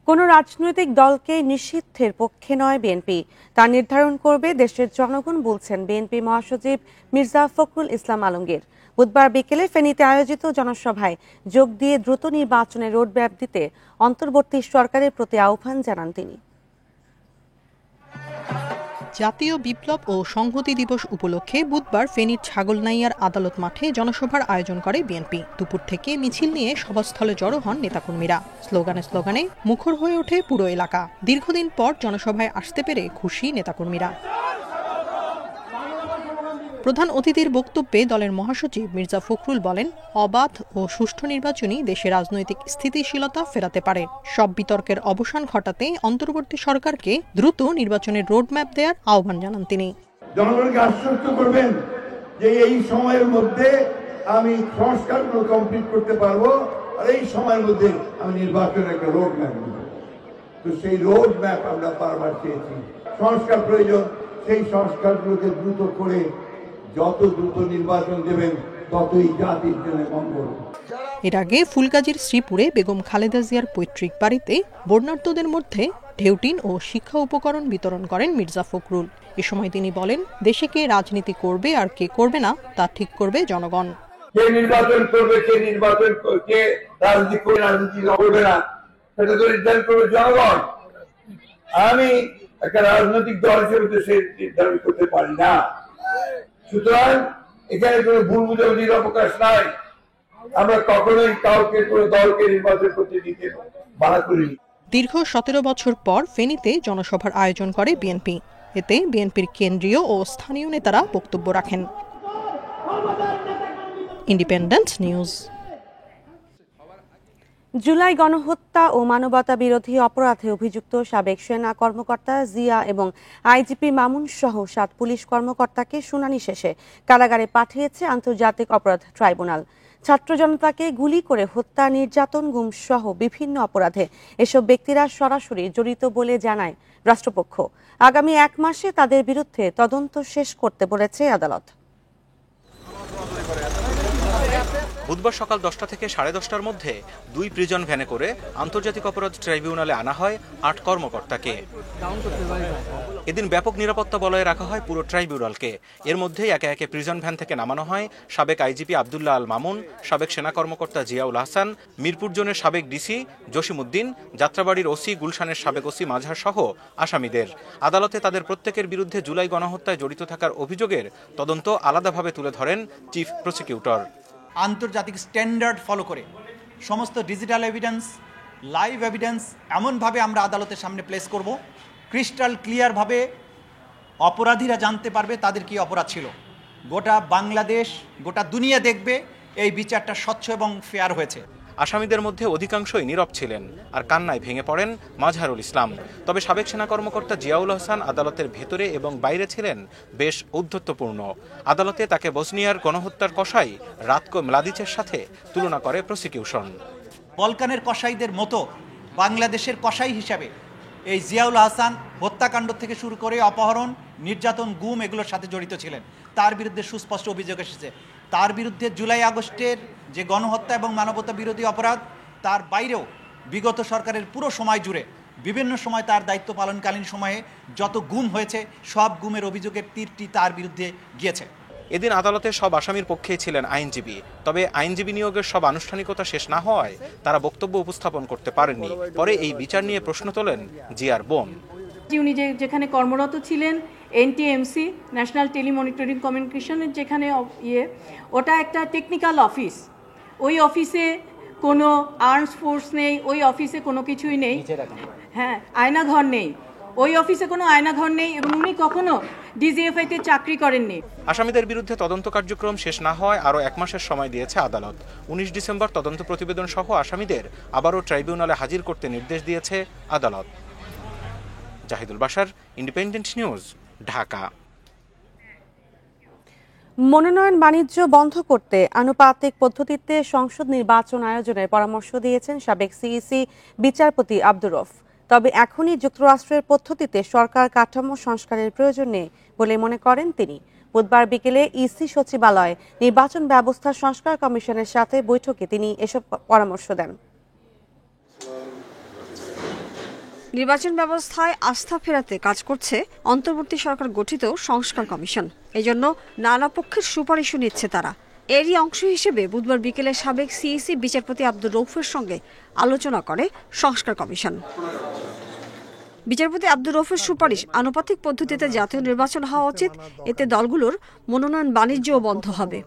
কোনো রাজনৈতিক দলকে নিষিদ্ধের পক্ষে নয় বিএনপি, তা নির্ধারণ করবে দেশের জনগণ, বলছেন বিএনপি মহাসচিব মির্জা ফখরুল ইসলাম আলমগীর। বুধবার বিকেলে ফেনীতে আয়োজিত জনসভায় যোগ দিয়ে দ্রুত নির্বাচনের রোডম্যাপ দিতে অন্তর্বর্তী সরকারের প্রতি আহ্বান জানান তিনি। জাতীয় বিপ্লব ও সংহতি দিবস উপলক্ষে বুধবার ফেনীর ছাগলনাইয়ার আদালত মাঠে জনসভার আয়োজন করে বিএনপি। দুপুর থেকে মিছিল নিয়ে সভাস্থলে জড়ো হন নেতাকর্মীরা। স্লোগানে মুখর হয়ে ওঠে পুরো এলাকা। দীর্ঘদিন পর জনসভায় আসতে পেরে খুশি নেতাকর্মীরা। প্রধান অতিথির বক্তব্যে দলের মহাসচিব মির্জা ফখরুল বলেন, অবাধ ও সুষ্ঠু নির্বাচনই দেশে রাজনৈতিক স্থিতিশীলতা ফেরাতে পারে। সব বিতর্কের অবসান ঘটাতে অন্তর্বর্তী সরকারকে দ্রুত নির্বাচনের রোডম্যাপ দেওয়ার আহ্বান জানান তিনি। জনগণকে আশ্বস্ত করবেন যে এই সময়ের মধ্যে আমি সংস্কারগুলো কমপ্লিট করতে পারবো, আর এই সময়ের মধ্যে আমি নির্বাচনের একটা রোডম্যাপ দেব। তো সেই রোডম্যাপ আমরা বারবার চেয়েছি। সংস্কার প্রয়োজন, সেই সংস্কারগুলোকে দ্রুত করে যত দ্রুত নির্বাচন দেবেন ততই জাতির জন্য মঙ্গল। এর আগে ফুলগাজীর শ্রীপুরে বেগম খালেদা জিয়ার পৈতৃক বাড়িতে বর্ণাঢ্যদের মধ্যে ঢেউটিন ও শিক্ষা উপকরণ বিতরণ করেন মির্জা ফখরুল। এ সময় তিনি বলেন, দেশে কে রাজনীতি করবে আর কে করবে না তা ঠিক করবে জনগণ। কে নির্বাচন করবে, কে নির্বাচন কে রাজনীতি করবে, রাজনীতি করবে না, সেটা তো নির্ধারণ করবে জনগণ। আমি একটা রাজনৈতিক দল হিসেবে তো সে নির্ধারণ করতে পারি না। সুতরাং এখানে কোনো ভুল বুঝাবুঝির অবকাশ নাই। আমরা কখনোই কাউকে কোনো দলকে নির্বাচন করতে দিতে বাধা করিনি। দীর্ঘ 17 বছর পর ফেনীতে জনসভার আয়োজন করে বিএনপি। এতে বিএনপির কেন্দ্রীয় ও স্থানীয় নেতারা বক্তব্য রাখেন। Independent news. জুলাই গণহত্যা ও মানবতা বিরোধী অপরাধে অভিযুক্ত সাবেক সেনা কর্মকর্তা জিয়া এবং আইজিপি মামুন সহ 7 পুলিশ কর্মকর্তাকে শুনানি শেষে কারাগারে পাঠিয়েছে আন্তর্জাতিক অপরাধ ট্রাইব্যুনাল। ছাত্র জনতাকে গুলি করে হত্যা, নির্যাতন, গুম সহ বিভিন্ন অপরাধে এসব ব্যক্তিরা সরাসরি জড়িত বলে জানায় রাষ্ট্রপক্ষ। আগামী 1 মাসে তাদের বিরুদ্ধে তদন্ত শেষ করতে বলেছে আদালত। বুধবার সকাল 10টা থেকে 10:30টার মধ্যে 2 প্রিজন ভ্যানে করে আন্তর্জাতিক অপরাধ ট্রাইব্যুনালে আনা হয় 8 কর্মকর্তাকে। এদিন ব্যাপক নিরাপত্তা বলয়ে রাখা হয় পুরো ট্রাইব্যুনালকে। এর মধ্যে একে একে প্রিজন ভ্যান থেকে নামানো হয় সাবেক আইজিপি আব্দুল্লাহ আল মামুন, সাবেক সেনা কর্মকর্তা জিয়াউল আহসান, মিরপুর জোনের সাবেক ডিসি জসিমউদ্দিন, যাত্রাবাড়ির ওসি, গুলশানের সাবেক ওসি মাঝহার সহ আসামিদের। আদালতে তাদের প্রত্যেকের বিরুদ্ধে জুলাই গণহত্যায় জড়িত থাকার অভিযোগের তদন্ত আলাদাভাবে তুলে ধরেন চিফ প্রসিকিউটর। আন্তর্জাতিক স্ট্যান্ডার্ড ফলো করে সমস্ত ডিজিটাল এভিডেন্স, লাইভ এভিডেন্স এমনভাবে আমরা আদালতের সামনে প্লেস করব, ক্রিস্টাল ক্লিয়ারভাবে অপরাধীরা জানতে পারবে তাদের কি অপরাধ ছিল। গোটা বাংলাদেশ, গোটা দুনিয়া দেখবে এই বিচারটা স্বচ্ছ এবং ফেয়ার হয়েছে। আসামিদের মধ্যে অধিকাংশই নীরব ছিলেন আর কান্নায় ভেঙে পড়েন মাজহারুল ইসলাম। তবে সাবেক সেনা কর্মকর্তা জিয়াউল আহসান আদালতের ভেতরে এবং বাইরে ছিলেন বেশ ঔদ্ধত্যপূর্ণ। আদালতে তাকে বসনিয়ার গণহত্যার কসাই রাতকো মলাদিচের সাথে তুলনা করে প্রসিকিউশন। বলকানের কসাইদের মতো বাংলাদেশের কসাই হিসাবে এই জিয়াউল আহসান হত্যাকাণ্ড থেকে শুরু করে অপহরণ, নির্যাতন, গুম এগুলোর সাথে জড়িত ছিলেন। তার বিরুদ্ধে সুস্পষ্ট অভিযোগ এসেছে। তার বিরুদ্ধে জুলাই আগস্টের যে গণহত্যা এবং মানবতা বিরোধী অপরাধ, তার বাইরেও বিগত সরকারের পুরো সময় জুড়ে বিভিন্ন সময় তার দায়িত্ব পালনকালীন সময়ে যত গুম হয়েছে সব গুমের অভিযোগের তীরটি তার বিরুদ্ধে গিয়েছে। এদিন আদালতে সব আসামির পক্ষেই ছিলেন আইনজীবী। তবে আইনজীবী নিয়োগের সব আনুষ্ঠানিকতা শেষ না হওয়ায় তারা বক্তব্য উপস্থাপন করতে পারেননি। পরে এই বিচার নিয়ে প্রশ্ন তোলেন জিয়ার বোন। উনি যেখানে কর্মরত ছিলেন এনটিএমসি, ন্যাশনাল টেলিমনিটরিং কমিউনিকেশনের যেখানে ওটা একটা টেকনিক্যাল অফিস। ওই অফিসে কোনো আর্মস ফোর্স নেই, ওই অফিসে কোনো কিছুই নেই। হ্যাঁ, আয়নাঘর নেই, ওই অফিসে কোনো আয়নাঘর নেই এবং উনি কখনো ডিজিএফআইতে চাকরি করেননি। আসামিদের বিরুদ্ধে তদন্ত কার্যক্রম শেষ না হওয়ায় আরও 1 মাসের সময় দিয়েছে আদালত। 19 ডিসেম্বর তদন্ত প্রতিবেদন সহ আসামিদের আবারও ট্রাইব্যুনালে হাজির করতে নির্দেশ দিয়েছে আদালত। Zahidul Bashar, Independent news, Dhaka. মনোনয়ন বাণিজ্য বন্ধ করতে আনুপাতিক পদ্ধতিতে সংসদ নির্বাচন আয়োজনের পরামর্শ দিয়েছেন সাবেক সিইসি বিচারপতি আব্দুর রউফ। তবে এখনই যুক্তরাষ্ট্রের পদ্ধতিতে সরকার কাঠামো সংস্কারের প্রয়োজন নেই বলে মনে করেন তিনি। বুধবার বিকেলে ইসি সচিবালয়ে নির্বাচন ব্যবস্থা সংস্কার কমিশনের সাথে বৈঠকে তিনি এসব পরামর্শ দেন। নির্বাচন ব্যবস্থায় আস্থা ফেরাতে কাজ করছে অন্তর্বর্তী সরকার গঠিত সংস্কার কমিশন। এজন্য নানা পক্ষের সুপারিশও নিচ্ছে তারা। এরই অংশ হিসেবে বুধবার বিকেলে সাবেক সিইসি বিচারপতি আব্দুর রউফের সঙ্গে আলোচনা করে সংস্কার কমিশন। বিচারপতি আব্দুর রউফের সুপারিশ, আনুপাতিক পদ্ধতিতে জাতীয় নির্বাচন হওয়া উচিত, এতে দলগুলোর মনোনয়ন বাণিজ্যও বন্ধ হবে।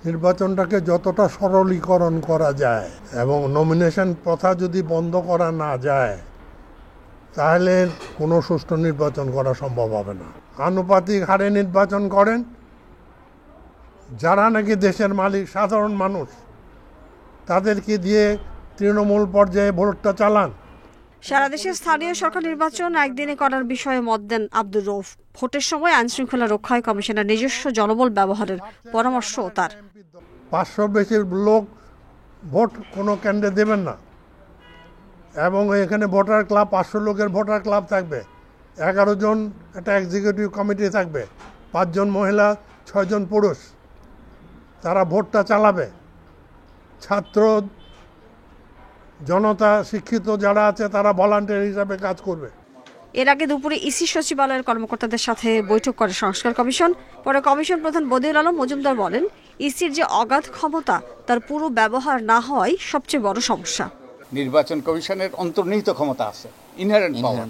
নির্বাচনটাকে যতটা সরলীকরণ করা যায় এবং নমিনেশন প্রথা যদি বন্ধ করা না যায় তাহলে কোনো সুষ্ঠু নির্বাচন করা সম্ভব হবে না। আনুপাতিক হারে নির্বাচন করেন, যারা নাকি দেশের মালিক সাধারণ মানুষ তাদেরকে দিয়ে তৃণমূল পর্যায়ে ভোটটা চালান। সারা দেশে স্থানীয় সরকার নির্বাচন একদিনে করার বিষয়ে মত দেন আব্দুর রউফ। ভোটের সময় আইনশৃঙ্খলা রক্ষায় কমিশনের নিজস্ব জনবল ব্যবহারের পরামর্শও তার। 500 বেশি লোক ভোট কোনো কেন্দ্রে দেবেন না এবং এখানে ভোটার ক্লাব 500 লোকের ভোটার ক্লাব থাকবে, 11 জন একটা এক্সিকিউটিভ কমিটি থাকবে, 5 জন মহিলা 6 জন পুরুষ, তারা ভোটটা চালাবে। ছাত্র জনতা শিক্ষিত যারা আছে তারা ভলান্টিয়ার হিসাবে কাজ করবে। এর আগে দুপুরে ইসি সচিবালয়ের কর্মকর্তাদের সাথে বৈঠক করে সংস্কার কমিশন। পরে কমিশন প্রধান বদিউল আলম মজুমদার বলেন, ইসির যে অগাধ ক্ষমতা তার পুরো ব্যবহার না হওয়াই সবচেয়ে বড় সমস্যা। নির্বাচন কমিশনের অন্তর্নিহিত ক্ষমতা আছে, ইনহেরেন্ট পাওয়ার,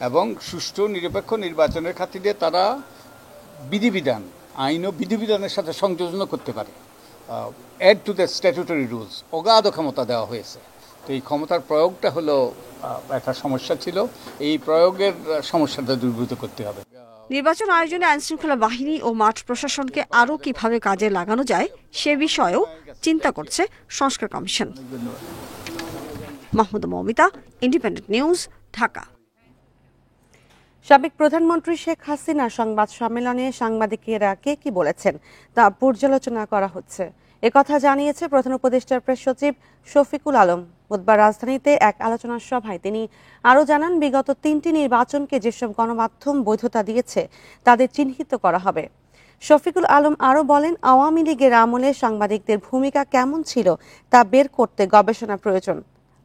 এবং সুষ্ঠু নিরপেক্ষ নির্বাচনের খাতিরে তারা বিধিবিধান, আইন ও বিধিবিধানের সাথে সংযোজন করতে পারে। Add to the statutory rules অগাধ ক্ষমতা দেওয়া হয়েছে। তো এই ক্ষমতার প্রয়োগটা হলো একটা সমস্যা ছিল, এই প্রয়োগের সমস্যাটা দূরীভূত করতে হবে। নির্বাচন আয়োজনে আইনশৃঙ্খলা বাহিনী ও মাঠ প্রশাসনকে আরও কিভাবে কাজে লাগানো যায় সে বিষয়েও চিন্তা করছে সংস্কার commission. Mahmuda Moumita, independent news, Dhaka. সাবেক প্রধানমন্ত্রী শেখ হাসিনা সংবাদ সম্মেলনে সাংবাদিকেরা কি বলেছেন তা পর্যালোচনা করা হচ্ছে, একথা জানিয়েছে প্রধান উপদেষ্টার প্রেস সচিব শফিকুল আলম। বুধবার রাজধানীতে এক আলোচনা সভায় তিনি আরও জানান, বিগত 3টি নির্বাচনকে যেসব গণমাধ্যম বৈধতা দিয়েছে তাদের চিহ্নিত করা হবে। শফিকুল আলম আরও বলেন, আওয়ামী লীগের আমলে সাংবাদিকদের ভূমিকা কেমন ছিল তা বের করতে গবেষণা প্রয়োজন।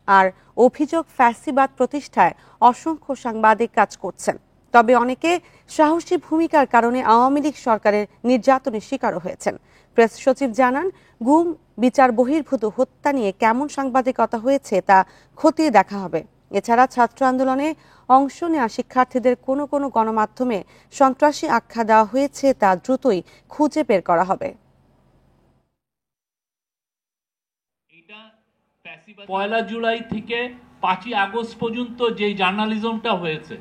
আর অভিযোগ, ফ্যাসিবাদ প্রতিষ্ঠায় অসংখ্য সাংবাদিক কাজ করছেন, তবে অনেকে সাহসী ভূমিকার কারণে আওয়ামী লীগ সরকারের নির্যাতনের শিকারও হয়েছেন। প্রেস সচিব জানান, গুম, বিচার বহির্ভূত হত্যা নিয়ে কেমন সাংবাদিকতা হয়েছে তা খতিয়ে দেখা হবে। এছাড়া ছাত্র আন্দোলনে অংশ নেওয়া শিক্ষার্থীদের কোনো কোনো গণমাধ্যমে সন্ত্রাসী আখ্যা দেওয়া হয়েছে তা দ্রুতই খুঁজে বের করা হবে। 1 জুলাই থেকে 5 আগস্ট পর্যন্ত যে জার্নালিজমটা হয়েছে,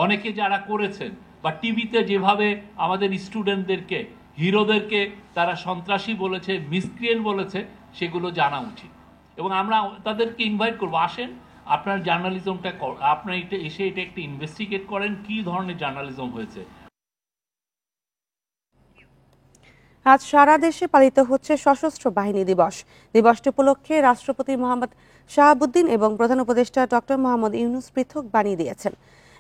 অনেকে যারা করেছেন, বা টিভিতে যেভাবে আমাদের স্টুডেন্টদেরকে, হিরোদেরকে তারা সন্ত্রাসী বলেছে, মিসক্রিয়েন্ট বলেছে, সেগুলো জানা উচিত। এবং আমরা তাদেরকে ইনভাইট করবো, আসেন আপনার জার্নালিজমটা, আপনার এটা এসে এটা একটু ইনভেস্টিগেট করেন কি ধরনের জার্নালিজম হয়েছে। আজ সারা দেশে পালিত হচ্ছে সশস্ত্র বাহিনী দিবস। দিবসটি উপলক্ষে রাষ্ট্রপতি মোহাম্মদ শাহাবুদ্দিন এবং প্রধান উপদেষ্টা ডক্টর মোহাম্মদ ইউনূস পৃথক বাণী দিয়েছেন।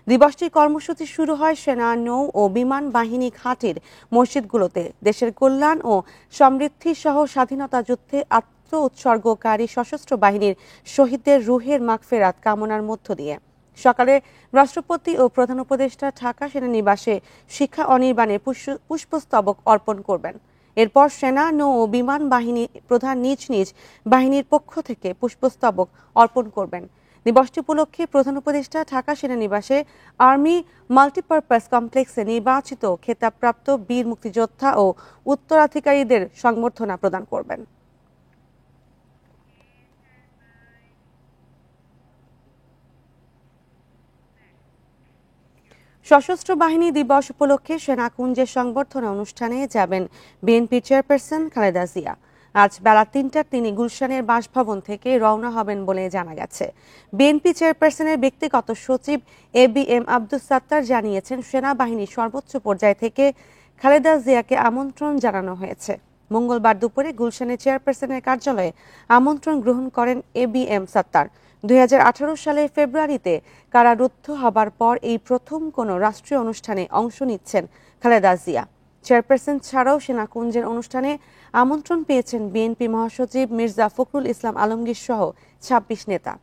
দিবসটির কর্মসূচি শুরু হয় সেনা, নৌ ও বিমান বাহিনী ঘাঁটির মসজিদগুলোতে। দেশের কল্যাণ ও সমৃদ্ধি সহ স্বাধীনতা যুদ্ধে আত্ম উৎসর্গকারী সশস্ত্র বাহিনীর শহীদদের রুহের মাগফিরাত কামনার মধ্য দিয়ে সকালে রাষ্ট্রপতি ও প্রধান উপদেষ্টা ঢাকা সেনানিবাসে শিক্ষা অনির্বাণে পুষ্পস্তবক অর্পণ করবেন। এরপর সেনা, নৌ ও বিমান বাহিনী প্রধান নিজ নিজ বাহিনীর পক্ষ থেকে পুষ্পস্তবক অর্পণ করবেন। দিবসটি উপলক্ষে প্রধান উপদেষ্টা ঢাকা সেনানিবাসে আর্মি মাল্টিপারপাস কমপ্লেক্সে নির্বাচিত খেতাবপ্রাপ্ত বীর মুক্তিযোদ্ধা ও উত্তরাধিকারীদের সংবর্ধনা প্রদান করবেন। সশস্ত্র বাহিনী দিবস উপলক্ষে সেনাকুঞ্জের সংবর্ধনা অনুষ্ঠানে যাবেন বিএনপি চেয়ারপারসন খালেদা জিয়া। আজ বেলা ৩টায় তিনি গুলশানের বাসভবন থেকে রওনা হবেন বলে জানা গেছে। বিএনপি চেয়ারপারসনের ব্যক্তিগত সচিব ABM আব্দুস সাত্তার জানিয়েছেন, সেনাবাহিনীর সর্বোচ্চ পর্যায় থেকে খালেদা জিয়াকে আমন্ত্রণ জানানো হয়েছে। মঙ্গলবার দুপুরে গুলশানের চেয়ারপারসনের কার্যালয়ে আমন্ত্রণ গ্রহণ করেন ABM সাত্তার। 2018 সালের ফেব্রুয়ারিতে কারারুদ্ধ হবার পর এই প্রথম কোনো রাষ্ট্রীয় অনুষ্ঠানে অংশ নিচ্ছেন খালেদা জিয়া। চেয়ারপারসন ছাড়াও সেনাকুঞ্জের অনুষ্ঠানে আমন্ত্রণ পেয়েছেন বিএনপি মহাসচিব মির্জা ফখরুল ইসলাম আলমগীর সহ 26 নেতা।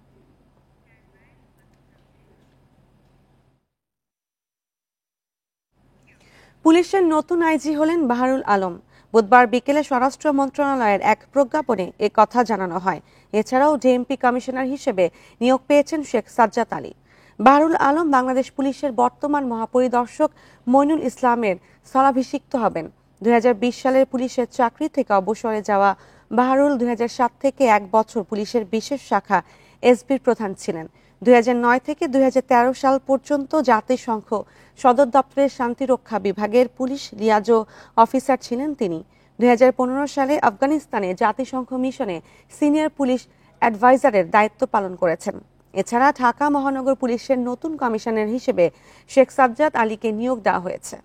পুলিশের নতুন আইজি হলেন বাহারুল আলম। বুধবার বিকেলে স্বরাষ্ট্র মন্ত্রণালয়ের এক প্রজ্ঞাপনে এ কথা জানানো হয়। এছাড়াও ডিএমপি কমিশনার হিসেবে নিয়োগ পেয়েছেন শেখ সাজ্জাদ আলী। বাহারুল আলম বাংলাদেশ পুলিশের বর্তমান মহাপরিদর্শক মইনুল ইসলামের স্থলাভিষিক্ত হবেন। 2020 সালের পুলিশের চাকরি থেকে অবসরে যাওয়া বাহারুল 2007 থেকে 1 বছর পুলিশের বিশেষ শাখা এসবির প্রধান ছিলেন। 2009 থেকে 2013 সাল পর্যন্ত জাতিসংঘ সদর দপ্তরের শান্তিরক্ষা বিভাগের পুলিশ লিয়াজো অফিসার ছিলেন তিনি। 2015 সালে আফগানিস্তানে জাতিসংঘ মিশনে সিনিয়র পুলিশ অ্যাডভাইজারের দায়িত্ব পালন করেছেন। এছাড়া ঢাকা মহানগর পুলিশের নতুন কমিশনার হিসেবে শেখ সাজ্জাদ আলীকে নিয়োগ দেওয়া হয়েছে।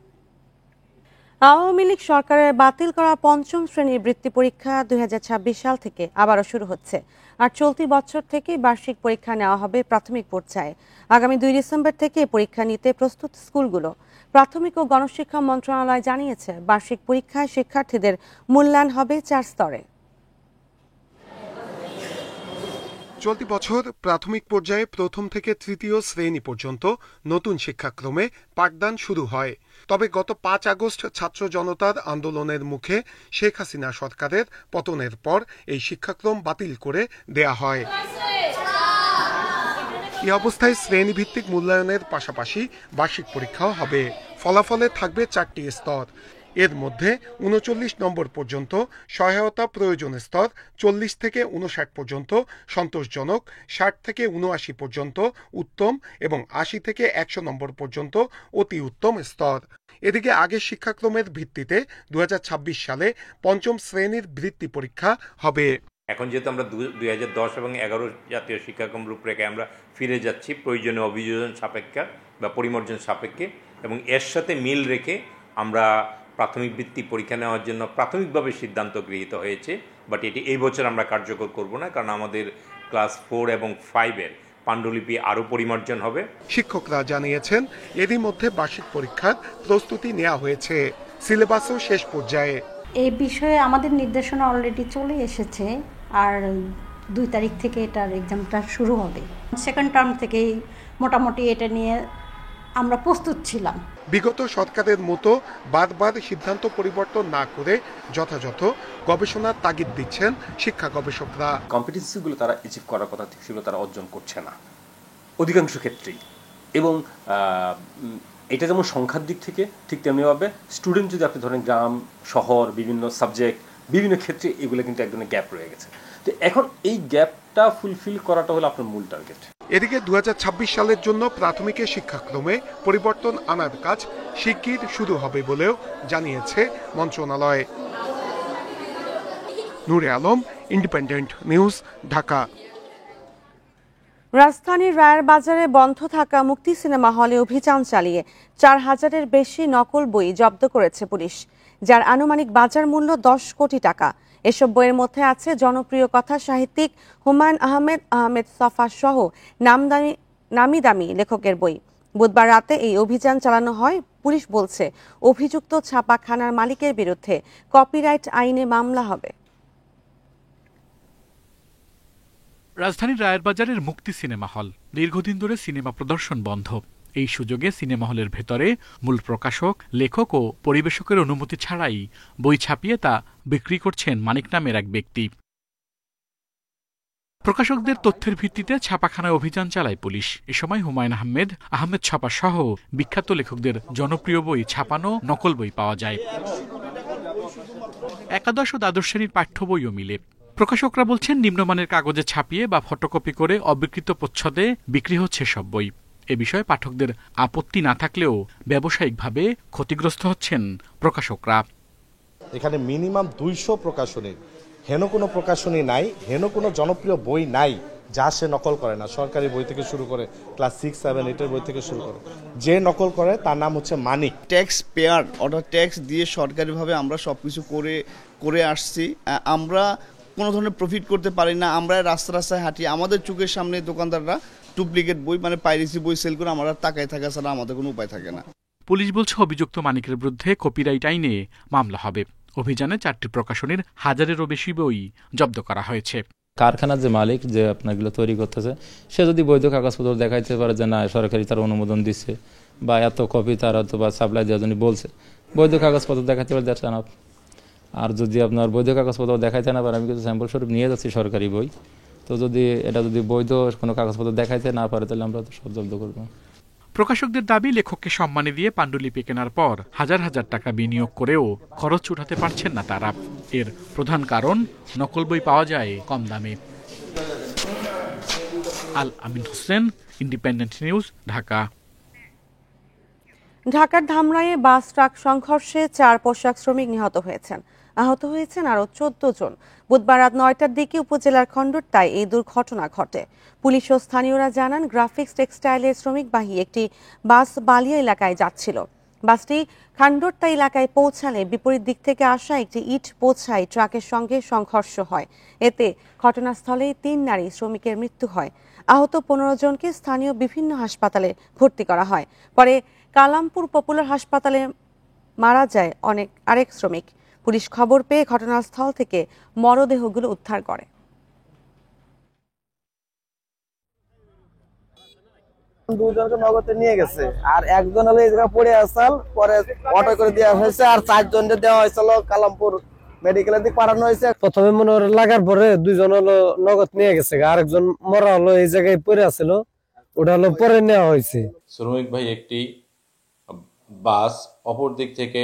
আওয়ামী লীগ সরকারের বাতিল করা 5ম শ্রেণীর বৃত্তি পরীক্ষা 2026 সাল থেকে আবারও শুরু হচ্ছে। আর চলতি বছর থেকে বার্ষিক পরীক্ষা নেওয়া হবে প্রাথমিক পর্যায়ে। আগামী 2 ডিসেম্বর থেকে পরীক্ষা নিতে প্রস্তুত স্কুলগুলো। প্রাথমিক ও গণশিক্ষা মন্ত্রণালয় জানিয়েছে, বার্ষিক পরীক্ষায় শিক্ষার্থীদের মূল্যায়ন হবে 4 স্তরে। চলতি বছর প্রাথমিক পর্যায়ে প্রথম থেকে তৃতীয় শ্রেণী পর্যন্ত নতুন শিক্ষাক্রমে পাঠদান শুরু হয়। তবে গত 5 আগস্ট ছাত্র জনতার আন্দোলনের মুখে শেখ হাসিনা সরকারের পতনের পর এই শিক্ষাক্রম বাতিল করে দেয়া হয়। এই অবস্থায় শ্রেণীভিত্তিক মূল্যায়নের পাশাপাশি বার্ষিক পরীক্ষাও হবে। ফলাফলে থাকবে 4টি স্তর। এর মধ্যে 39 নম্বর পর্যন্ত সহায়তা প্রয়োজন স্তর, 40 থেকে 59 পর্যন্ত সন্তোষজনক, 60 থেকে 79 পর্যন্ত উত্তম এবং 80 থেকে 100 নম্বর পর্যন্ত অতি উত্তম স্তর। এদিকে আগের শিক্ষাক্রমের ভিত্তিতে 2026 সালে 5ম শ্রেণীর বৃত্তি পরীক্ষা হবে। এখন যেহেতু আমরা 2010 এবং 11 জাতীয় শিক্ষাক্রম রূপরেখায় আমরা ফিরে যাচ্ছি প্রয়োজনীয় অভিযোজন সাপেক্ষে বা পরিমার্জন সাপেক্ষে, এবং এর সাথে মিল রেখে আমরা প্রাথমিক বৃত্তি পরীক্ষা নেওয়ার জন্য প্রাথমিকভাবে সিদ্ধান্ত গৃহীত হয়েছে। বাট এটি এই বছর আমরা কার্যকর করব না, কারণ আমাদের ক্লাস 4 এবং 5-এর পাণ্ডুলিপি আরও পরিমার্জন হবে। শিক্ষকরা জানিয়েছেন, এরই মধ্যে বার্ষিক পরীক্ষার প্রস্তুতি নেওয়া হয়েছে, সিলেবাসও শেষ পর্যায়ে। এই বিষয়ে আমাদের নির্দেশনা অলরেডি চলে এসেছে, আর 2 তারিখ থেকে এটার এক্সামটা শুরু হবে। সেকেন্ড টার্ম থেকেই মোটামুটি এটা নিয়ে আমরা প্রস্তুত ছিলাম। বিগত সরকারের মতো বারবার সিদ্ধান্ত পরিবর্তন না করে যথাযথ গবেষণার তাগিদ দিচ্ছেন শিক্ষা গবেষকরা। কম্পিটেন্সিগুলো তারা অ্যাচিভ করার কথা সেগুলো তারা অর্জন করছে না অধিকাংশ ক্ষেত্রেই, এবং এটা যেমন সংখ্যার দিক থেকে ঠিক তেমনিভাবে স্টুডেন্ট যদি আপনি ধরেন গ্রাম শহর বিভিন্ন সাবজেক্ট বিভিন্ন ক্ষেত্রে এগুলো কিন্তু এক ধরনের গ্যাপ রয়ে গেছে। তো এখন এই গ্যাপটা ফুলফিল করাটা হলো আপনার মূল টার্গেট। এদিকে 2026 সালের জন্য প্রাথমিকের শিক্ষাক্রমে পরিবর্তন আনার কাজ শিগগির শুরু হবে বলেও জানিয়েছে মন্ত্রণালয়। নূরে আলম, ইন্ডিপেন্ডেন্ট নিউজ, ঢাকা। রাজধানীর রায়ের বাজারে বন্ধ থাকা মুক্তি সিনেমা হলে অভিযান চালিয়ে 4000-এর বেশি নকল বই জব্দ করেছে পুলিশ, যার আনুমানিক বাজার মূল্য 10 কোটি টাকা। এসব বইয়ের মধ্যে আছে জনপ্রিয় কথা সাহিত্যিক হুমায়ুন আহমেদ সফা সহ নামি দামি লেখকের বই। বুধবার রাতে এই অভিযান চালানো হয়। পুলিশ বলছে, অভিযুক্ত ছাপাখানার মালিকের বিরুদ্ধে কপিরাইট আইনে মামলা হবে। রাজধানীর রায়েরবাজারের মুক্তি সিনেমা হল দীর্ঘদিন ধরে সিনেমা প্রদর্শন বন্ধ। এই সুযোগে সিনেমা হলের ভেতরে মূল প্রকাশক, লেখক ও পরিবেশকের অনুমতি ছাড়াই বই ছাপিয়ে তা বিক্রি করছেন মানিক নামের এক ব্যক্তি। প্রকাশকদের তথ্যের ভিত্তিতে ছাপাখানায় অভিযান চালায় পুলিশ। এ সময় হুমায়ুন আহমেদ ছাপা সহ বিখ্যাত লেখকদের জনপ্রিয় বই ছাপানো নকল বই পাওয়া যায়। একাদশ ও দ্বাদশ শ্রেণীর পাঠ্য বইও মিলে। প্রকাশকরা বলছেন, নিম্নমানের কাগজে ছাপিয়ে বা ফটোকপি করে অবিকৃত প্রচ্ছদে বিক্রি হচ্ছে সব বই। এ বিষয়ে পাঠকদের আপত্তি না থাকলেও ব্যবসায়িকভাবে ক্ষতিগ্রস্ত হচ্ছেন প্রকাশকরা। এখানে মিনিমাম 200 প্রকাশনী, হেন কোনো প্রকাশনী নাই, হেন কোনো জনপ্রিয় বই নাই যা সে নকল করে না। সরকারি বই থেকে শুরু করে ক্লাস 6, 7, 8 বই থেকে শুরু করে যে নকল করে তার নাম হচ্ছে মানিক। ট্যাক্স পেয়ার অর্থাৎ ট্যাক্স দিয়ে সরকারিভাবে আমরা সব কিছু করে আসছি। আমরা কোনো ধরনের প্রফিট করতে পারি না। আমরা রাস্তায় হাঁটি, আমাদের চোখের সামনে দোকানদাররা ডুপ্লিকেট বই মানে পাইরেসি বই সেল করে আমরা তাকায় থাকা ছাড়া আমাদের কোনো উপায় থাকে না। পুলিশ বলছে, অভিযুক্ত মানিকের বিরুদ্ধে কপিরাইট আইনে মামলা হবে। অভিযানে 4টি প্রকাশনীর 1000-এরও বেশি বই জব্দ করা হয়েছে। কারখানার যে মালিক যে আপনাগুলো তৈরি করতেছে, সে যদি বৈধ কাগজপত্র দেখাইতে পারে যে না সরকারি তার অনুমোদন দিচ্ছে বা এত কপি তার অথবা সাপ্লাই দেওয়ার জন্য বলছে, বৈধ কাগজপত্র দেখাতে পারে দ্যাটস এনাফ। আর যদি আপনার বৈধ কাগজপত্র দেখাইতে না পারে, আমি কিছু স্যাম্পল স্বরূপ নিয়ে যাচ্ছি সরকারি বই, তো যদি এটা যদি বৈধ কোনো কাগজপত্র দেখাইতে না পারে তাহলে আমরা তো সব জব্দ করবো। প্রকাশকদের দাবি, লেখককে সম্মানী দিয়ে পাণ্ডুলিপি কেনার পর হাজার হাজার টাকা বিনিয়োগ করেও খরচ উঠাতে পারছেন না তারা। এর প্রধান কারণ, নকল বই পাওয়া যায় কম দামে। আল আমিন হোসেন, ইন্ডিপেন্ডেন্ট নিউজ, ঢাকা। ঢাকার ধামরাইয়ে বাস ট্রাক সংঘর্ষে 4 পোশাক শ্রমিক নিহত হয়েছেন, আহত হয়েছেন আরও 14 জন। বুধবার রাত 9টার দিকে উপজেলার খণ্ডরতায় এই দুর্ঘটনা ঘটে। পুলিশ ও স্থানীয়রা জানান, গ্রাফিক্স টেক্সটাইলের শ্রমিকবাহী একটি বাস বালিয়া এলাকায় যাচ্ছিল। বাসটি খান্ডরতা এলাকায় পৌঁছালে বিপরীত দিক থেকে আসা একটি ইট বোঝাই ট্রাকের সঙ্গে সংঘর্ষ হয়। এতে ঘটনাস্থলেই 3 নারী শ্রমিকের মৃত্যু হয়। আহত 15 জনকে স্থানীয় বিভিন্ন হাসপাতালে ভর্তি করা হয়। পরে কালামপুর পপুলার হাসপাতালে মারা যায় আরেক শ্রমিক। পুলিশ খবর পেয়ে ঘটনাস্থল থেকে মরদেহগুলো উদ্ধার করে। দুজনকে নগদে নিয়ে গেছে, আর একজন হলো এই জায়গায় পড়ে আসাল, পরে অটো করে দেওয়া হয়েছে, আর 4 জনকে দেওয়া হয়েছিল কালামপুর মেডিকেলের দিকে পাঠানো হয়েছে। প্রথমে মনে হয় লাগার পরে 2 জন হলো নগদ নিয়ে গেছে, আরেকজন মরা হলো এই জায়গায় পড়ে আছিল, ওটা হলো পরে নেওয়া হয়েছে। শ্রমিক ভাই একটি বাস অপর দিক থেকে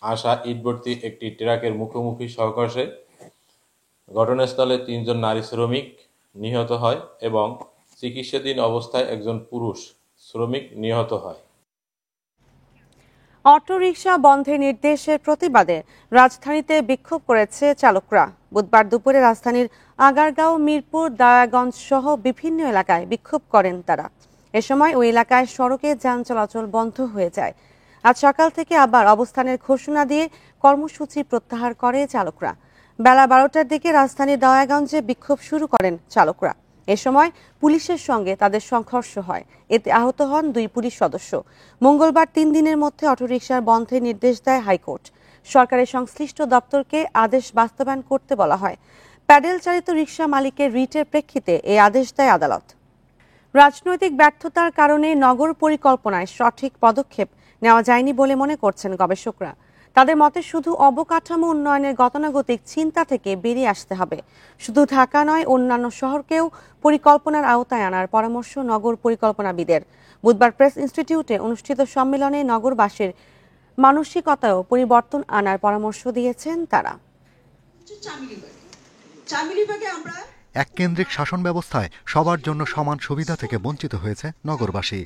আসা ইটভর্তি একটি ট্রাকের মুখোমুখি সংঘর্ষে ঘটনাস্থলে 3 জন নারী শ্রমিক নিহত হয় এবং চিকিৎসাধীন অবস্থায় একজন পুরুষ শ্রমিক নিহত হয়। অটোরিকশা বন্ধের নির্দেশের প্রতিবাদে রাজধানীতে বিক্ষোভ করেছে চালকরা। বুধবার দুপুরে রাজধানীর আগারগাঁও, মিরপুর, দায়াগঞ্জ সহ বিভিন্ন এলাকায় বিক্ষোভ করেন তারা। এ সময় ওই এলাকায় সড়কে যান চলাচল বন্ধ হয়ে যায়। আজ সকাল থেকে আবার অবস্থানের ঘোষণা দিয়ে কর্মসূচি প্রত্যাহার করে চালকরা। বেলা 12টার দিকে রাজধানীর দয়াগঞ্জে বিক্ষোভ শুরু করেন চালকরা। এ সময় পুলিশের সঙ্গে তাদের সংঘর্ষ হয়, এতে আহত হন 2 পুলিশ সদস্য। মঙ্গলবার 3 দিনের মধ্যে অটোরিকশার বন্ধের নির্দেশ দেয় হাইকোর্ট। সরকারের সংশ্লিষ্ট দপ্তরকে আদেশ বাস্তবায়ন করতে বলা হয়। প্যাডেল চালিত রিকশা মালিকের রিটের প্রেক্ষিতে এই আদেশ দেয় আদালত। রাজনৈতিক ব্যর্থতার কারণে নগর পরিকল্পনায় সঠিক পদক্ষেপ নেওয়া যায়নি বলে মনে করছেন গবেষকরা। তাদের মতে শুধু অবকাঠামো উন্নয়নের গতানুগতিক চিন্তা থেকে বেরিয়ে আসতে হবে। শুধু ঢাকা নয়, অন্যান্য শহরকেও পরিকল্পনার আওতায় আনার পরামর্শ নগর পরিকল্পনাবিদের। বুধবার প্রেস ইনস্টিটিউটে অনুষ্ঠিত সম্মেলনে নগরবাসীর মানসিকতায়ও পরিবর্তন আনার পরামর্শ দিয়েছেন তারা। এককেন্দ্রিক শাসন ব্যবস্থায় সবার জন্য সমান সুবিধা থেকে বঞ্চিত হয়েছে নগরবাসী।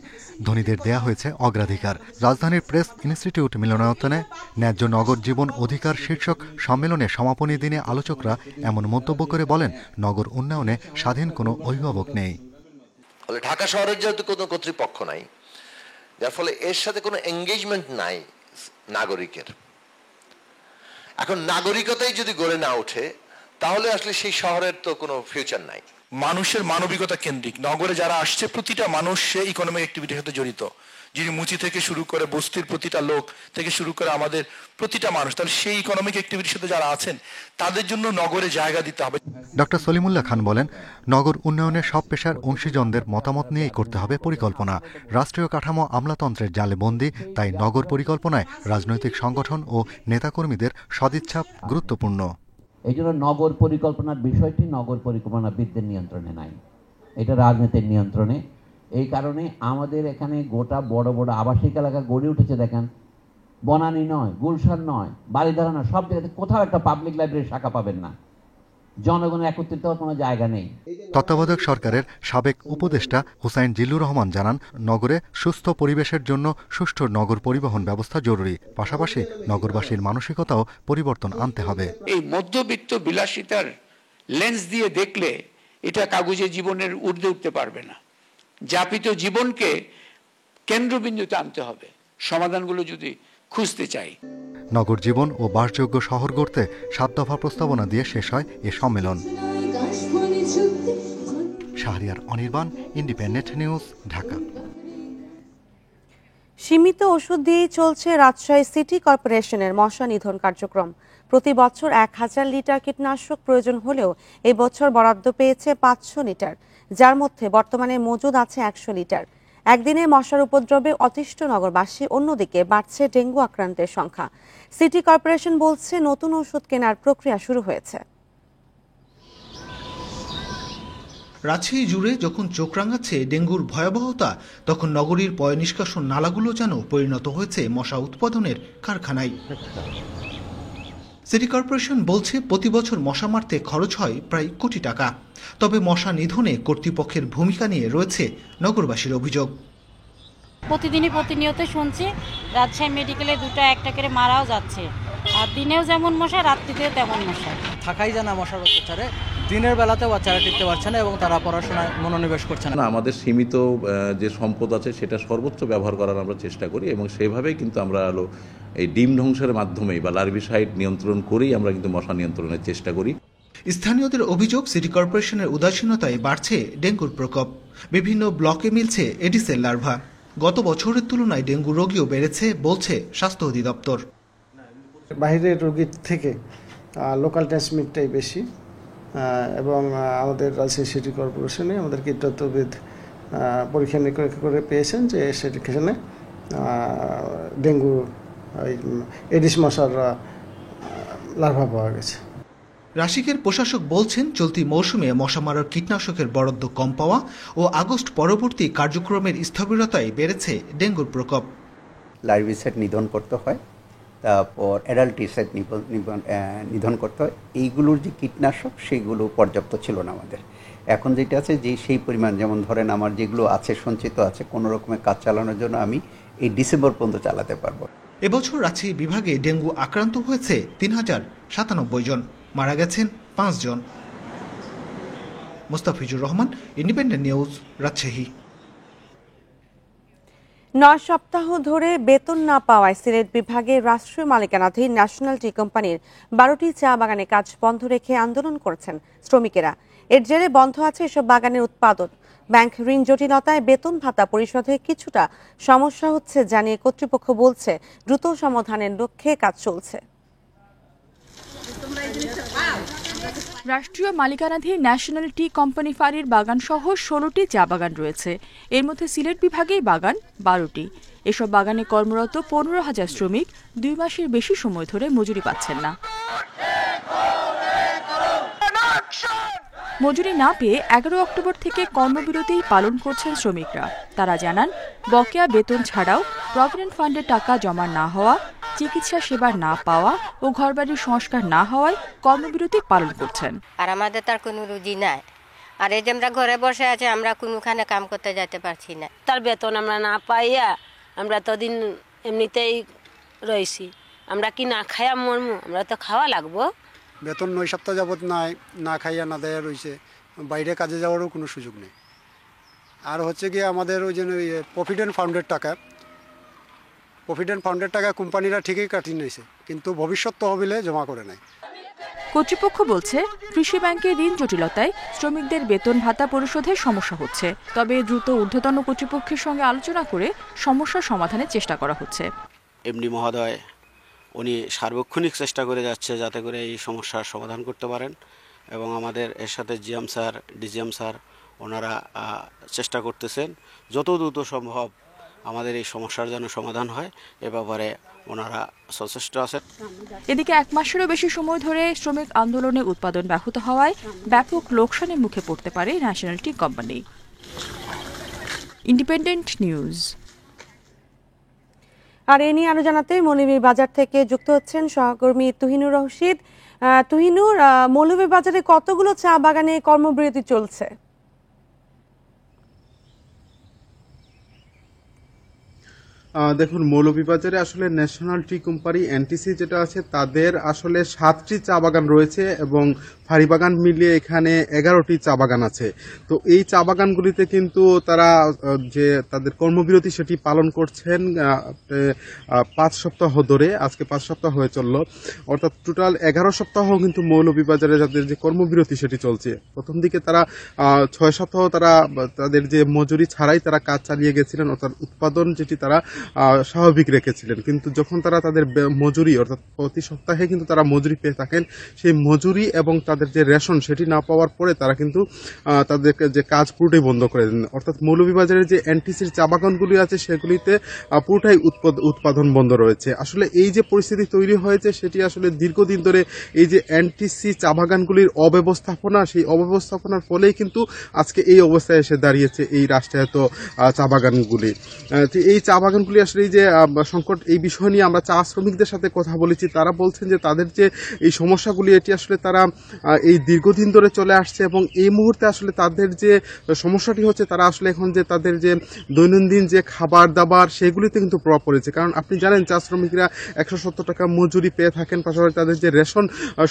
ধনীদের দেয়া হয়েছে অগ্রাধিকার। রাজধানীর প্রেস ইনস্টিটিউট মিলনায়তনে ন্যায্য নগর জীবন অধিকার শীর্ষক সম্মেলনে সমাপনী দিনে আলোচকরা এমন মন্তব্য করে বলেন, নগর উন্নয়নে স্বাধীন কোনো অভিভাবক নেই। ঢাকা শহরের যেহেতু কোনো কর্তৃপক্ষ নাই, যার ফলে এর সাথে কোনো এঙ্গেজমেন্ট নাই নাগরিকের। এখন নাগরিকতাই যদি গড়ে না ওঠে, তাহলে আসলে সেই শহরের তো কোনো ফিউচার নাই। মানুষের মানবিকতা কেন্দ্রিক নগরে যারা আসছে, প্রতিটা মানুষ সে ইকোনমিক অ্যাক্টিভিটির সাথে জড়িত। যিনি মুচি থেকে শুরু করে বস্তির প্রতিটা লোক থেকে শুরু করে আমাদের প্রতিটা মানুষ, তাহলে সেই ইকোনমিক অ্যাক্টিভিটির সাথে যারা আছেন তাদের জন্য নগরে জায়গা দিতে হবে। ডক্টর সলিমুল্লাহ খান বলেন, নগর উন্নয়নে সব পেশার অংশীজনদের মতামত নিয়েই করতে হবে পরিকল্পনা। রাষ্ট্রীয় কাঠামো আমলাতন্ত্রের জালে বন্দী, তাই নগর পরিকল্পনায় রাজনৈতিক সংগঠন ও নেতাকর্মীদের সদিচ্ছা গুরুত্বপূর্ণ। এই জন্য নগর পরিকল্পনার বিষয়টি নগর পরিকল্পনাবিদদের নিয়ন্ত্রণে নাই, এটা রাজনীতির নিয়ন্ত্রণে। এই কারণে আমাদের এখানে গোটা বড় বড় আবাসিক এলাকা গড়ে উঠেছে। দেখেন, বনানী নয়, গুলশান নয়, বাড়িধারা নয়, সব জায়গাতে কোথাও একটা পাবলিক লাইব্রেরির শাখা পাবেন না। জনগণের একত্রিত হওয়ার কোনো জায়গা নেই। তত্ত্বাবধায়ক সরকারের সাবেক উপদেষ্টা হুসাইন জিল্লুর রহমান জানান, নগরে সুস্থ পরিবেশের জন্য সুষ্ঠু নগর পরিবহন ব্যবস্থা জরুরি। পাশাপাশি নগরবাসীর মানসিকতাও পরিবর্তন আনতে হবে। এই মধ্যবিত্ত বিলাসিতার লেন্স দিয়ে দেখলে এটা কাগজে জীবনের ঊর্ধ্বে উঠতে পারবে না। যাপিত জীবনকে কেন্দ্রবিন্দুতে আনতে হবে সমাধানগুলো যদি খুঁজতে চাই। নগর জীবন ও বাসযোগ্য শহর গড়তে 7 দফা প্রস্তাবনা দিয়ে শেষ হয় এ সম্মেলন। Shahriar Anirban, independent news, Dhaka. সীমিত ওষুধ দিয়েই চলছে রাজশাহী সিটি কর্পোরেশনের মশা নিধন কার্যক্রম। প্রতি বছর 1000 লিটার কীটনাশক প্রয়োজন হলেও এই বছর বরাদ্দ পেয়েছে 500 লিটার, যার মধ্যে বর্তমানে মজুদ আছে 100 লিটার। একদিনে মশার উপদ্রবে অতিষ্ঠ নগরবাসী, অন্যদিকে বাড়ছে ডেঙ্গু আক্রান্তের সংখ্যা। সিটি কর্পোরেশন বলছে নতুন ওষুধ কেনার প্রক্রিয়া শুরু হয়েছে। রাজশাহী জুড়ে যখন চোখ রাঙাচ্ছে ডেঙ্গুর ভয়াবহতা, তখন নগরীর পয়ঃনিষ্কাশন নালাগুলো যেন পরিণত হয়েছে মশা উৎপাদনের কারখানায়। সিটি কর্পোরেশন বলছে প্রতি বছর মশা মারতে খরচ হয় প্রায় কোটি টাকা। তবে মশা নিধনে কর্তৃপক্ষের ভূমিকা নিয়ে রয়েছে নগরবাসীর অভিযোগ। প্রতিনিয়ত শুনছি রাজশাহী মেডিকেলে 2-1টা করে মারাও যাচ্ছে, আর দিনেও যেমন মশা, রাত্রিতেও তেমন মশা। থাকাই যায় না মশার অত্যাচারে, দিনের বেলাতেও বাচ্চারা টিকতে পারছে না এবং তারা পড়াশোনায় মনোনিবেশ করছে না। আমাদের সীমিত যে সম্পদ আছে সেটা সর্বোচ্চ ব্যবহার করার আমরা চেষ্টা করি এবং সেভাবেই কিন্তু আমরা এই ডিম ধ্বংসের মাধ্যমেই বা লার্ভিসাইড নিয়ন্ত্রণ করেই আমরা কিন্তু মশা নিয়ন্ত্রণের চেষ্টা করি। স্থানীয়দের অভিযোগ, সিটি কর্পোরেশনের উদাসীনতায় বাড়ছে ডেঙ্গুর প্রকোপ। বিভিন্ন ব্লকে মিলছে এডিসের লার্ভা। গত বছরের তুলনায় ডেঙ্গু রোগীও বেড়েছে বলছে স্বাস্থ্য অধিদপ্তর। বাইরের রোগীর থেকে লোকাল ট্রান্সমিটটাই বেশি এবং আমাদের রাজশাহী সিটি কর্পোরেশনে আমাদের কীটতত্ত্ববিদ পরীক্ষা নিরীক্ষা করে পেয়েছেন যে সেখানে ডেঙ্গু এডিস মশার লার্ভা পাওয়া গেছে। রাশিকের প্রশাসক বলছেন চলতি মৌসুমে মশা মারার কীটনাশকের বরাদ্দ কম পাওয়া ও আগস্ট পরবর্তী কার্যক্রমের স্থবিরতায় বেড়েছে ডেঙ্গুর প্রকোপ। লার্ভিসাইড নিধন করতে হয়, তারপর অ্যাডাল্টিসাইড নিধন করতে হয়। এইগুলোর যে কীটনাশক সেগুলো পর্যাপ্ত ছিল না আমাদের। এখন যেটা আছে যে সেই পরিমাণ, যেমন ধরেন আমার যেগুলো আছে সঞ্চিত আছে, কোনো রকমের কাজ চালানোর জন্য আমি এই ডিসেম্বর পর্যন্ত চালাতে পারবো। এবছর রাজশাহী বিভাগে ডেঙ্গু আক্রান্ত হয়েছে 3097 জন, মারা গেছেন 5 জন। Mustafizur Rahman, independent news, Rajshahi. 9 সপ্তাহ ধরে বেতন না পাওয়ায় সিলেট বিভাগে রাষ্ট্রীয় মালিকানাধীন ন্যাশনাল টি কোম্পানির 12টি চা বাগানে কাজ বন্ধ রেখে আন্দোলন করছেন শ্রমিকেরা। এর জেরে বন্ধ আছে এসব বাগানের উৎপাদন। ব্যাংক ঋণ জটিলতায় বেতন ভাতা পরিশোধে কিছুটা সমস্যা হচ্ছে জানিয়ে কর্তৃপক্ষ বলছে দ্রুত সমাধানের লক্ষ্যে কাজ চলছে। রাষ্ট্রীয় মালিকানাধীন ন্যাশনাল টি কোম্পানি ফাঁড়ির বাগান সহ 16টি চা বাগান রয়েছে। এর মধ্যে সিলেট বিভাগেই বাগান 12টি। এসব বাগানে কর্মরত 15,000 শ্রমিক 2 মাসের বেশি সময় ধরে মজুরি পাচ্ছেন না। মজুরি না পেয়ে 11 অক্টোবর থেকে কর্মবিরতি পালন করছেন শ্রমিকরা। তারা জানান, বকেয়া বেতন ছাড়াও প্রভিডেন্ট ফান্ডের টাকা জমা না হওয়া, চিকিৎসা সেবা না পাওয়া ও ঘরবাড়ির সংস্কার না হওয়ায় কর্মবিরতি পালন করছেন। আর আমাদের তার কোনো রুজি নাই, আর এই যে আমরা ঘরে বসে আছি, আমরা কোনোখানে কাম করতে যেতে পারছি না। তার বেতন আমরা না পাইয়া আমরা তো দিন এমনিতেই রয়েছি। আমরা কি না খাইয়া মরমু? আমরা তো খাওয়া লাগবো। বেতন 9 সপ্তাহ যাবত না খাইয়া না দেয়া রয়েছে, বাইরে কাজে যাওয়ারও কোনো সুযোগ নেই। আর হচ্ছে কি আমাদের ওই যে প্রভিডেন্ট ফান্ডের টাকা কোম্পানিরা ঠিকই কাটিয়ে নিয়েছে, কিন্তু ভবিষ্যৎ তহবিলে জমা করে নাই। কর্তৃপক্ষ বলছে কৃষি ব্যাংকের ঋণ জটিলতায় শ্রমিকদের বেতন ভাতা পরিশোধে সমস্যা হচ্ছে। তবে দ্রুত ঊর্ধ্বতন কর্তৃপক্ষের সঙ্গে আলোচনা করে সমস্যার সমাধানের চেষ্টা করা হচ্ছে। এমডি মহোদয় উনি সার্বক্ষণিক চেষ্টা করে যাচ্ছে যাতে করে এই সমস্যার সমাধান করতে পারেন, এবং আমাদের এর সাথে জিএম স্যার, ডিজিএম স্যার ওনারা চেষ্টা করতেছেন যত দ্রুত সম্ভব আমাদের এই সমস্যার যেন সমাধান হয়, এ ব্যাপারে ওনারা সচেষ্ট আছেন। এদিকে 1 মাসেরও বেশি সময় ধরে শ্রমিক আন্দোলনে উৎপাদন ব্যাহত হওয়ায় ব্যাপক লোকসানের মুখে পড়তে পারে national tea company. Independent news. আর এ নিয়ে আরো জানাতে মৌলভীবাজার থেকে যুক্ত হচ্ছেন সহকর্মী তুহিনুর রশিদ। তুহিনুর, মৌলভীবাজারে কতগুলো চা বাগানে কর্মবিরতি চলছে? দেখুন, মৌলভীবাজারে আসলে ন্যাশনাল টি কোম্পানি এনটিসি যেটা আছে তাদের আসলে 7টি চা বাগান রয়েছে এবং ফাঁড়ি বাগান মিলিয়ে এখানে 11টি চা বাগান আছে। তো এই চা বাগানগুলিতে কিন্তু তারা যে তাদের কর্মবিরতি সেটি পালন করছেন 5 সপ্তাহ ধরে। আজকে 5 সপ্তাহ হয়ে চলল, অর্থাৎ টোটাল 11 সপ্তাহ কিন্তু মৌলভীবাজারে যাদের যে কর্মবিরতি সেটি চলছে। প্রথম দিকে তারা 6 সপ্তাহ তারা তাদের যে মজুরি ছাড়াই তারা কাজ চালিয়ে গেছিলেন, অর্থাৎ উৎপাদন যেটি তারা স্বাভাবিক রেখেছিলেন, কিন্তু যখন তারা তাদের মজুরি অর্থাৎ প্রতি সপ্তাহে কিন্তু তারা মজুরি পেয়ে থাকেন, সেই মজুরি এবং তাদের যে রেশন সেটি না পাওয়ার পরে তারা কিন্তু তাদেরকে যে কাজ পুরোটাই বন্ধ করে দেন। অর্থাৎ মৌলভীবাজারের যে এনটিসির চা বাগানগুলি আছে সেগুলিতে পুরোটাই উৎপাদন বন্ধ রয়েছে। আসলে এই যে পরিস্থিতি তৈরি হয়েছে সেটি আসলে দীর্ঘদিন ধরে এই যে এনটিসি চা বাগানগুলির অব্যবস্থাপনা, সেই অব্যবস্থাপনার ফলেই কিন্তু আজকে এই অবস্থায় এসে দাঁড়িয়েছে এই রাষ্ট্রায়ত্ত চা বাগানগুলি। এই চা বাগানগুলি আসলে এই যে সংকট, এই বিষয় নিয়ে আমরা চা শ্রমিকদের সাথে কথা বলেছি। তারা বলছেন যে তাদের যে এই সমস্যাগুলি এটি আসলে তারা এই দীর্ঘদিন ধরে চলে আসছে এবং এই মুহূর্তে আসলে তাদের যে সমস্যাটি হচ্ছে তারা আসলে এখন যে তাদের যে দৈনন্দিন যে খাবার দাবার সেগুলিতে কিন্তু প্রভাব পড়েছে। কারণ আপনি জানেন চা শ্রমিকরা 170 টাকা মজুরি পেয়ে থাকেন, পাশাপাশি তাদের যে রেশন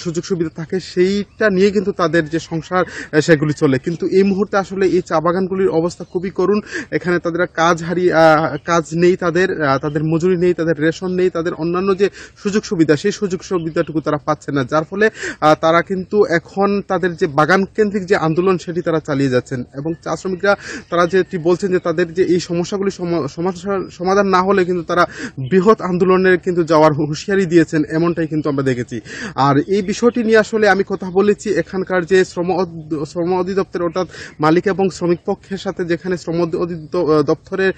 সুযোগ সুবিধা থাকে সেইটা নিয়ে কিন্তু তাদের যে সংসার সেগুলি চলে। কিন্তু এই মুহূর্তে আসলে এই চা বাগানগুলির অবস্থা খুবই করুণ। এখানে তাদের কাজ নেই, তাদের মজুরি নেই, তাদের রেশন নেই, তাদের অন্যান্য যে সুযোগ সুবিধা সেই সুযোগ সুবিধাটুকু তারা পাচ্ছে না, যার ফলে তারা কিন্তু এখন তাদের যে বাগান কেন্দ্রিক যে আন্দোলন সেটি তারা চালিয়ে যাচ্ছেন। এবং চা শ্রমিকরা তারা যেটি বলছেন যে তাদের যে এই সমস্যাগুলি সমাধান না হলে কিন্তু তারা বৃহৎ আন্দোলনের কিন্তু যাওয়ার হুঁশিয়ারি দিয়েছেন, এমনটাই কিন্তু আমরা দেখেছি। আর এই বিষয়টি নিয়ে আসলে আমি কথা বলেছি এখানকার যে শ্রম অধিদপ্তর অর্থাৎ মালিক এবং শ্রমিক পক্ষের সাথে, যেখানে শ্রম দপ্তরের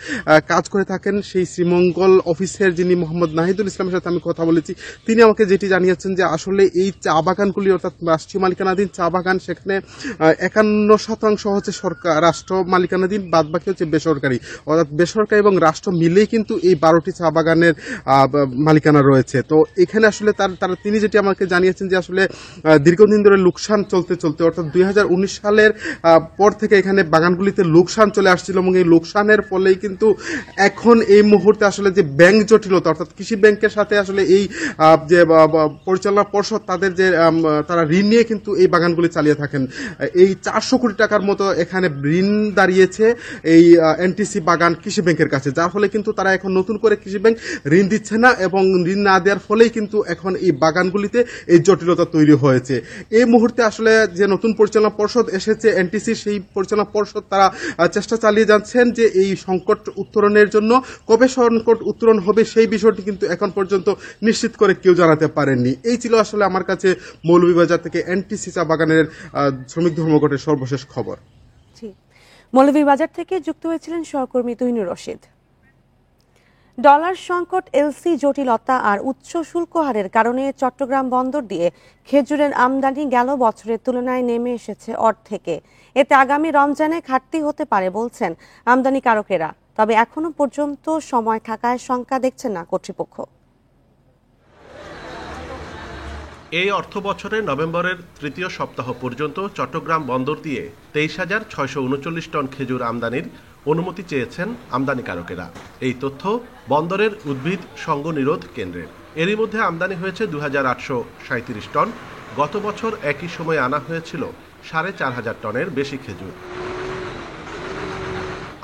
কাজ করে থাকেন সেই শ্রীমঙ্গল অফিসের যিনি মোহাম্মদ নাহিদুল ইসলামের সাথে আমি কথা বলেছি। তিনি আমাকে যেটি জানিয়েছেন যে আসলে এই চা বাগানগুলি অর্থাৎ রাষ্ট্রীয় মালিকানাধীন চা বাগান, সেখানে 51% হচ্ছে সরকার রাষ্ট্র মালিকানাধীন, বাদ বাকি হচ্ছে বেসরকারি, অর্থাৎ বেসরকারি এবং রাষ্ট্র মিলেই কিন্তু এই 12টি চা বাগানের মালিকানা রয়েছে। তো এখানে আসলে তিনি যেটি আমাকে জানিয়েছেন যে আসলে দীর্ঘদিন ধরে লোকসান চলতে অর্থাৎ 2019 সালের পর থেকে এখানে বাগানগুলিতে লোকসান চলে আসছিল এবং এই লোকসানের ফলেই কিন্তু এখন এই মুহূর্তে আসলে যে ব্যাংক জটিলতা অর্থাৎ কৃষি ব্যাংকের সাথে আসলে এই যে পরিচালনা পর্ষদ তাদের যে তারা ঋণ নিয়ে কিন্তু এই বাগানগুলি চালিয়ে থাকেন। এই 400 কোটি টাকার মতো এখানে ঋণ দাঁড়িয়েছে এই এনটিসি বাগান কৃষি ব্যাংকের কাছে, যার ফলে কিন্তু তারা এখন নতুন করে কৃষি ব্যাংক ঋণ দিচ্ছে না এবং ঋণ না দেওয়ার ফলেই কিন্তু এখন এই বাগানগুলিতে এই জটিলতা তৈরি হয়েছে। এই মুহূর্তে আসলে যে নতুন পরিচালনা পর্ষদ এসেছে এনটিসি, সেই পরিচালনা পর্ষদ তারা চেষ্টা চালিয়ে যাচ্ছেন যে এই সংকট উত্তরণের জন্য। কবে সংকট উত্তরণ হবে সেই বিষয়টি কিন্তু এখন পর্যন্ত নিশ্চিত করে কেউ জানাতে পারেননি। এই ছিল আসলে আমার কাছে মৌলভীবাজার থেকে এনটিসি চা বাগানের শ্রমিক ধর্মঘটের সর্বশেষ খবর। মৌলভীবাজার থেকে যুক্ত হয়েছিলেন সহকর্মী তুহিনুর রশিদ। ডলার সংকট, এলসি জটিলতা আর উচ্চ শুল্ক হারের কারণে চট্টগ্রাম বন্দর দিয়ে খেজুরের আমদানি গেল বছরের তুলনায় নেমে এসেছে অর্ধেকে। এতে আগামী রমজানে ঘাটতি হতে পারে বলছেন আমদানিকারকেরা, তবে এখনো পর্যন্ত সময় থাকায় শঙ্কা দেখছেন না কর্তৃপক্ষ। এই অর্থ বছরের নভেম্বরের তৃতীয় সপ্তাহ পর্যন্ত চট্টগ্রাম বন্দর দিয়ে 23,639 টন খেজুর আমদানির অনুমতি চেয়েছেন আমদানিকারকেরা। এই তথ্য বন্দরের উদ্ভিদ সঙ্গ নিরোধ কেন্দ্রের। এরই মধ্যে আমদানি হয়েছে 2,837 টন। গত বছর একই সময়ে আনা হয়েছিল 4,500 টনের বেশি খেজুর।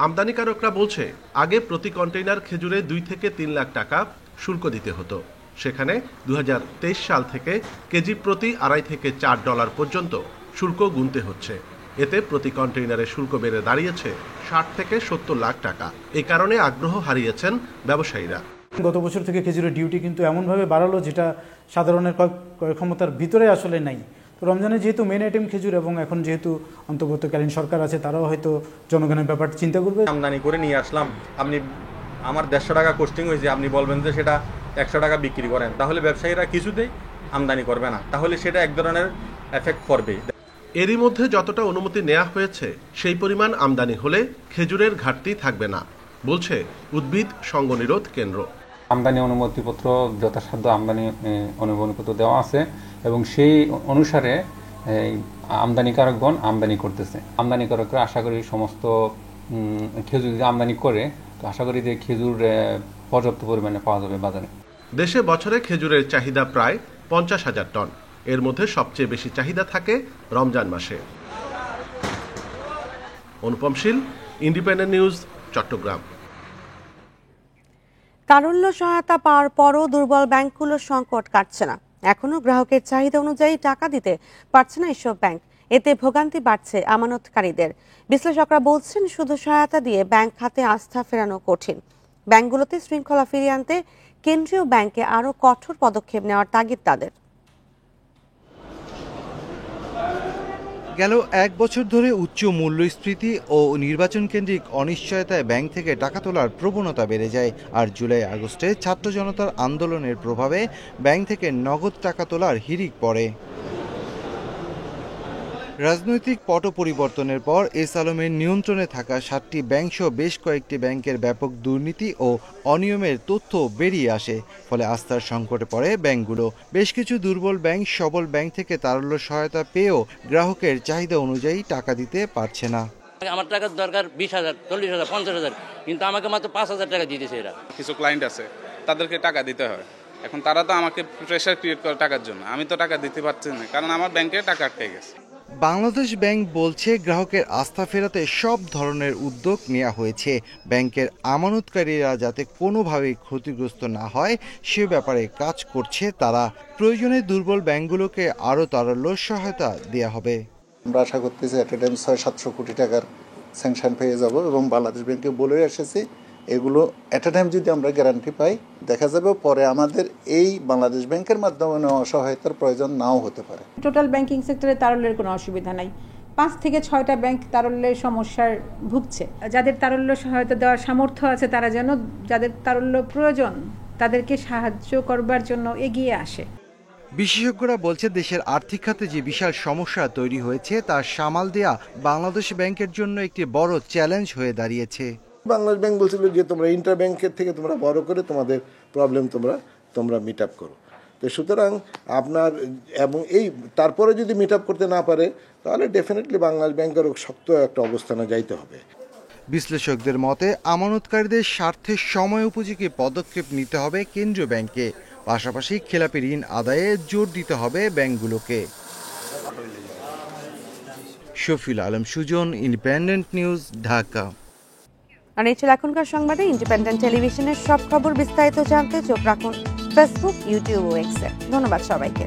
আমদানিকারকরা বলছে আগে প্রতি কন্টেইনার খেজুরে 2 থেকে 3 লাখ টাকা শুল্ক দিতে হতো, সেখানে 2023 সাল থেকে কেজি প্রতি $2.5 থেকে $4 পর্যন্ত শুল্ক গুনতে হচ্ছে। এতে প্রতি কন্টেইনারে শুল্ক বেড়ে দাঁড়িয়েছে 60 থেকে 70 লাখ টাকা। এই কারণে আগ্রহ হারিয়েছেন ব্যবসায়ীরা। গত বছর থেকে খেজুরের ডিউটি কিন্তু এমনভাবে বাড়ালো যেটা সাধারণের ক্ষমতার ভিতরে আসলে নাই। তো রমজানে যেহেতু মেন আইটেম খেজুর এবং এখন যেহেতু অন্তর্বর্তীকালীন সরকার আছে, তারাও হয়তো জনগণের ব্যাপারটা চিন্তা করবে। আমদানি করে নিয়ে আসলাম, আপনি আমার 150 টাকা কস্টিং হয়েছে, আপনি বলবেন যে সেটা 100 টাকা বিক্রি করেন, তাহলে ব্যবসায়ীরা কিছুতেই আমদানি করবে না, তাহলে সেটা এক ধরনের এফেক্ট করবে। এরই মধ্যে যতটা অনুমতি নেওয়া হয়েছে সেই পরিমাণ আমদানি হলে খেজুরের ঘাটতি থাকবে না বলছে উদ্ভিদ সঙ্গ নিরোধ কেন্দ্র। আমদানি অনুমতিপত্র যথাসাধ্য আমদানি অনুমতিপত্র দেওয়া আছে এবং সেই অনুসারে আমদানিকারকগণ আমদানি করতেছে। আমদানিকারকরা আশা করি সমস্ত খেজুর যদি আমদানি করে, তো আশা করি যে খেজুর পর্যাপ্ত পরিমাণে পাওয়া যাবে বাজারে। দেশে বছরে খেজুরের চাহিদা প্রায় 50,000 টন। এর মধ্যে সবচেয়ে বেশি চাহিদা থাকে রমজান মাসে। অনুপম শীল, ইন্ডিপেন্ডেন্ট নিউজ, চট্টগ্রাম। তারল্য সহায়তা পাওয়ার পরও দুর্বল ব্যাংকগুলোর সংকট কাটছে না। এখনো গ্রাহকের চাহিদা অনুযায়ী টাকা দিতে পারছে না এসব ব্যাংক। এতে ভোগান্তি বাড়ছে আমানতকারীদের। বিশ্লেষকরা বলছেন শুধু সহায়তা দিয়ে ব্যাংক খাতে আস্থা ফেরানো কঠিন। ব্যাংকগুলোতে শৃঙ্খলা ফিরিয়ে আনতে কেন্দ্রীয় ব্যাংকে আরও কঠোর পদক্ষেপ নেওয়ার তাগিদ তাদের। গেল এক বছর ধরে উচ্চ মূল্যস্ফীতি ও নির্বাচন কেন্দ্রিক অনিশ্চয়তায় ব্যাংক থেকে টাকা তোলার প্রবণতা বেড়ে যায়। আর জুলাই আগস্টে ছাত্র জনতার আন্দোলনের প্রভাবে ব্যাংক থেকে নগদ টাকা তোলার হিড়িক পড়ে। রাজনৈতিক পট পরিবর্তনের পর এস আলমের নিয়ন্ত্রণে থাকা 7টি ব্যাংকসহ বেশ কয়েকটি ব্যাংকের ব্যাপক দুর্নীতি ও অনিয়মের তথ্য বেরিয়ে আসে। ফলে আস্থার সংকটে পড়ে ব্যাংকগুলো। বেশ কিছু দুর্বল ব্যাংক সবল ব্যাংক থেকে তারল্য সহায়তা পেয়েও গ্রাহকের চাহিদা অনুযায়ী টাকা দিতে পারছে না। আমার টাকার দরকার 20,000, 40,000, 50,000, কিন্তু আমাকে মাত্র 5,000 টাকা দিতেছে এরা। কিছু ক্লায়েন্ট আছে তাদেরকে টাকা দিতে হয়, এখন তারা তো আমাকে প্রেশার ক্রিয়েট করে টাকার জন্য, আমি তো টাকা দিতে পারছি না কারণ আমার ব্যাংকে টাকা আটকে গেছে। বাংলাদেশ ব্যাংক বলছে গ্রাহকের আস্থা ফেরাতে সব ধরনের উদ্যোগ নেওয়া হয়েছে। ব্যাংকের আমানতকারীরা যাতে কোনোভাবেই ক্ষতিগ্রস্ত না হয় সে ব্যাপারে কাজ করছে তারা। প্রয়োজনে দুর্বল ব্যাংকগুলোকে আরও তারল্য সহায়তা দেওয়া হবে। আমরা আশা করতেছি অ্যাট এ টাইম 600-700 কোটি টাকার স্যাংশন পেয়ে যাব এবং বাংলাদেশ ব্যাংকে বলে এসেছি এগুলো অ্যাট এ টাইম যদি আমরা গ্যারান্টি পাই দেখা যাবে পরে আমাদের এই বাংলাদেশ ব্যাংকের মাধ্যমে নেওয়া সহায়তার প্রয়োজন নাও হতে পারে। টোটাল ব্যাংকিং সেক্টরে তারল্যের কোনো অসুবিধা নাই। 5 থেকে 6টা ব্যাংক তারল্যের সমস্যার ভুগছে। যাদের তারল্য সহায়তা দেওয়ার সামর্থ্য আছে তারা যেন যাদের তারল্য প্রয়োজন তাদেরকে সাহায্য করবার জন্য এগিয়ে আসে। বিশেষজ্ঞরা বলছে দেশের আর্থিক খাতে যে বিশাল সমস্যা তৈরি হয়েছে তা সামাল দেয়া বাংলাদেশ ব্যাংকের জন্য একটি বড় চ্যালেঞ্জ হয়ে দাঁড়িয়েছে। বাংলাদেশ ব্যাংক বলছিল যে তোমরা ইন্টার ব্যাংকের থেকে তোমরা বড় করে তোমাদের প্রবলেম তোমরা মিট আপ করো। তো সুতরাং আপনার এবং এই তারপরে যদি মিট আপ করতে না পারে তাহলে ডেফিনেটলি বাংলাদেশ ব্যাংকের শক্ত একটা অবস্থানে যাইতে হবে। বিশ্লেষকদের মতে আমানতকারীদের স্বার্থে সময় উপযোগী পদক্ষেপ নিতে হবে কেন্দ্রীয় ব্যাংকে। পাশাপাশি খেলাপি ঋণ আদায়ে জোর দিতে হবে ব্যাংকগুলোকে। Shafiul Alam Sujan, independent news, Dhaka. আর এই ছিল এখনকার সংবাদে। ইন্ডিপেন্ডেন্ট টেলিভিশনের সব খবর বিস্তারিত জানতে চোখ রাখুন ফেসবুক, ইউটিউব ও এক্সে। ধন্যবাদ সবাইকে।